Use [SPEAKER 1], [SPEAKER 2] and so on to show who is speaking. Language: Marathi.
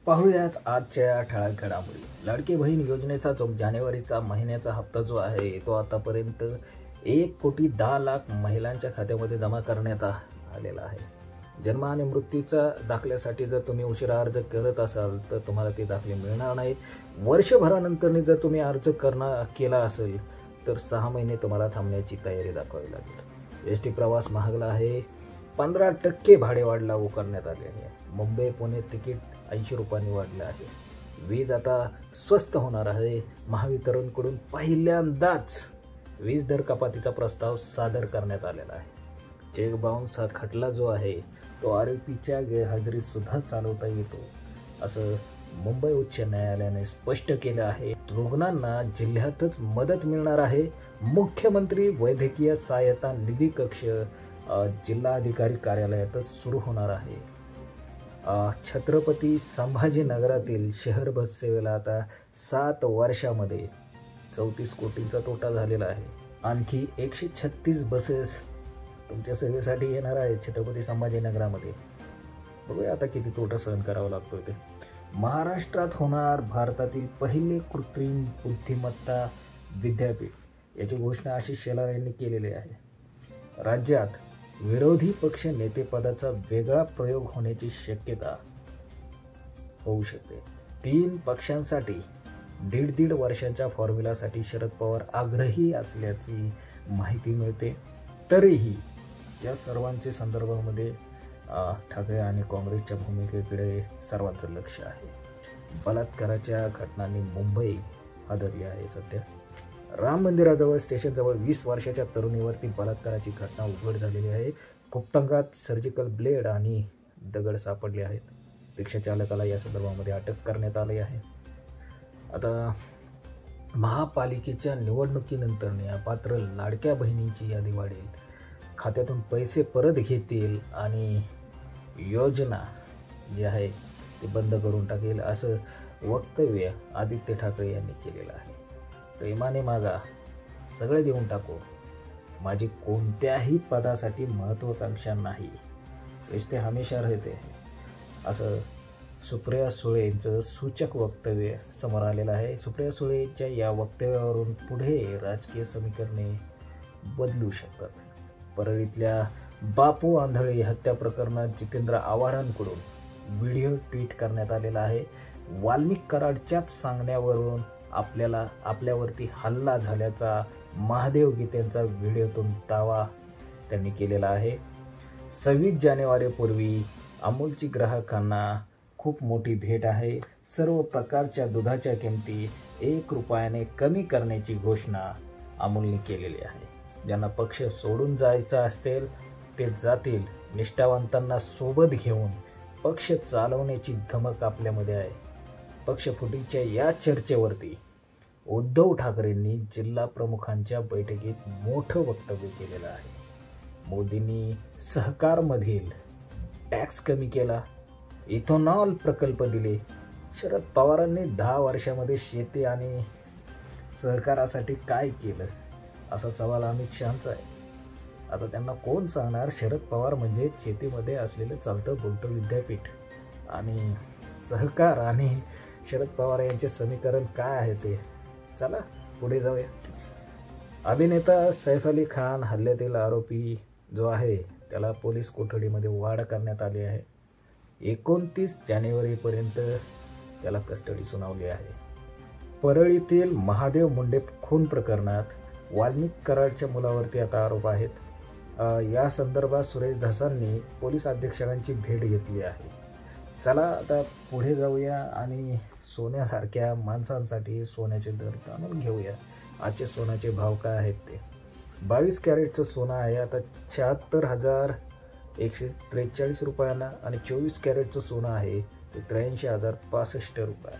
[SPEAKER 1] पाहूयात आजच्या ठळक घडामोडी। लाडकी बहीण योजनेचा जो जानेवारीचा महिन्याचा हप्ता जो आहे तो आतापर्यंत 1,10,00,000 महिलांच्या खात्यामध्ये जमा करण्यात आलेला आहे। जन्म आणि मृत्यूच्या दाखल्यासाठी जर तुम्ही उशिरा अर्ज करत असाल तर तुम्हाला ते दाखले मिळणार नाहीत। वर्षभरानंतर जर तुम्ही अर्ज केला असेल तर 6 महिने तुम्हाला थांबण्याची तयारी दाखवावी लागेल। एसटी प्रवास महागला आहे, 15% भाडे वाढ लागू करण्यात आले आहे। मुंबई पुणे तिकीट 80 रुपयांनी वाढले आहे। वीज आता स्वस्त होणार आहे। महावितरणकडून पहिल्यांदाच वीज दर कपातीचा प्रस्ताव सादर करण्यात आलेला आहे। चेक बाउन्स हा खटला जो आहे तो आरोपीच्या गैरहजेरीत सुद्धा चालवता येतो असं मुंबई उच्च न्यायालयाने स्पष्ट केलं आहे। रुग्णांना जिल्ह्यातच मदत मिळणार आहे। मुख्यमंत्री वैद्यकीय सहायता निधी कक्ष जिल्हाधिकारी कार्यालयातच सुरू होणार आहे। छत्रपती संभाजीनगरातील शहर बस सेवेला आता 7 वर्षामध्ये 34 कोटींचा तोटा झालेला आहे। आणखी 136 बसेस तुमच्या सेवेसाठी येणार आहेत छत्रपती संभाजीनगरामध्ये। बघूया आता किती तोटा सहन करावा लागतोय ते। महाराष्ट्रात होणार भारतातील पहिले कृत्रिम बुद्धिमत्ता विद्यापीठ याची घोषणा आशिष शेलार यांनी केलेली आहे। राज्यात विरोधी पक्ष नेतेपदाचा वेगळा प्रयोग होण्याची शक्यता होऊ शकते। 3 पक्षांसाठी 1.5 वर्षांच्या फॉर्म्युलासाठी शरद पवार आग्रही असल्याची माहिती मिळते। तरीही या सर्वांच्या संदर्भामध्ये ठाकरे आणि काँग्रेसच्या भूमिकेकडे सर्वांचं लक्ष आहे। बलात्काराच्या घटनांनी मुंबई हादरली आहे सध्या। राम मंदिराजवळ स्टेशनजवळ 20 वर्षाच्या तरुणीवरती बलात्काराची घटना उघड झालेली आहे। गुप्तांगात सर्जिकल ब्लेड आणि दगड सापडले आहेत। रिक्षा चालकाला या संदर्भामध्ये अटक करण्यात आली आहे। आता महापालिकेच्या निवडणुकीनंतर अपात्र लाडक्या बहिणींची यादी वाढेल, खात्यातून पैसे परत घेतील आणि योजना जी आहे ती बंद करून टाकेल असं वक्तव्य आदित्य ठाकरे यांनी केलेलं आहे। प्रेमाने मागा, सगळे देऊन टाकू, माझी कोणत्याही पदासाठी महत्त्वाकांक्षा नाही, रिश्ते हमेशा रहते हैं असं सुप्रिया सुळेंचं सूचक वक्तव्य समोर आलेलं आहे। सुप्रिया सुळेंच्या या वक्तव्यावरून पुढे राजकीय समीकरणे बदलू शकतात। परळीतल्या बापू आंधळे हत्या प्रकरणात जितेंद्र आव्हाडांकडून व्हिडिओ ट्विट करण्यात आलेला आहे। वाल्मिक कराडच्याच सांगण्यावरून आपल्यावरती हल्ला झाल्याचा महादेव गीतेंचा व्हिडिओतून दावा त्यांनी केलेला आहे। 26 जानेवारीपूर्वी अमूलची ग्राहकांना खूप मोठी भेट आहे। सर्व प्रकारच्या दुधाच्या किमती 1 रुपयाने कमी करण्याची घोषणा अमूलने केलेली आहे। ज्यांना पक्ष सोडून जायचा असेल ते जातील, निष्ठावंतांना सोबत घेऊन पक्ष चालवण्याची धमक आपल्यामध्ये आहे। पक्षफुटीच्या या चर्चेवरती उद्धव ठाकरेंनी जिल्हा प्रमुखांच्या बैठकीत मोठं वक्तव्य केलेलं आहे। मोदींनी सहकारमधील टॅक्स कमी केला, इथेनॉल प्रकल्प दिले। शरद पवारांनी 10 वर्षामध्ये शेती आणि सहकारासाठी काय केलं असा सवाल अमित शहांचा आहे। आता त्यांना कोण सांगणार शरद पवार म्हणजे शेतीमध्ये असलेलं चालतं बोलतं विद्यापीठ आणि सहकार आणि शरद पवार यांचे समीकरण काय आहे ते। चला पुढे जाऊया। अभिनेता सैफ अली खान हल्ल्यातील आरोपी जो आहे त्याला पोलीस कोठडीमध्ये वाढ करण्यात आली आहे। 29 जानेवारीपर्यंत त्याला कस्टडी सुनावली आहे। परळीतील महादेव मुंडे खून प्रकरणात वाल्मिक कराडच्या मुलावरती आता आरोप आहेत। या संदर्भात सुरेश धसांनी पोलीस अधीक्षकांची भेट घेतली आहे। चला आता पुढे जाऊया आणि सोन्यासारख्या माणसांसाठी सोन्याचे दर जाणून घेऊया। आजचे सोन्याचे भाव काय आहेत ते। 22 कॅरेटचं सोनं आहे आता 76,143 रुपयांना आणि 24 कॅरेटचं सोनं आहे ते 83,065 रुपये।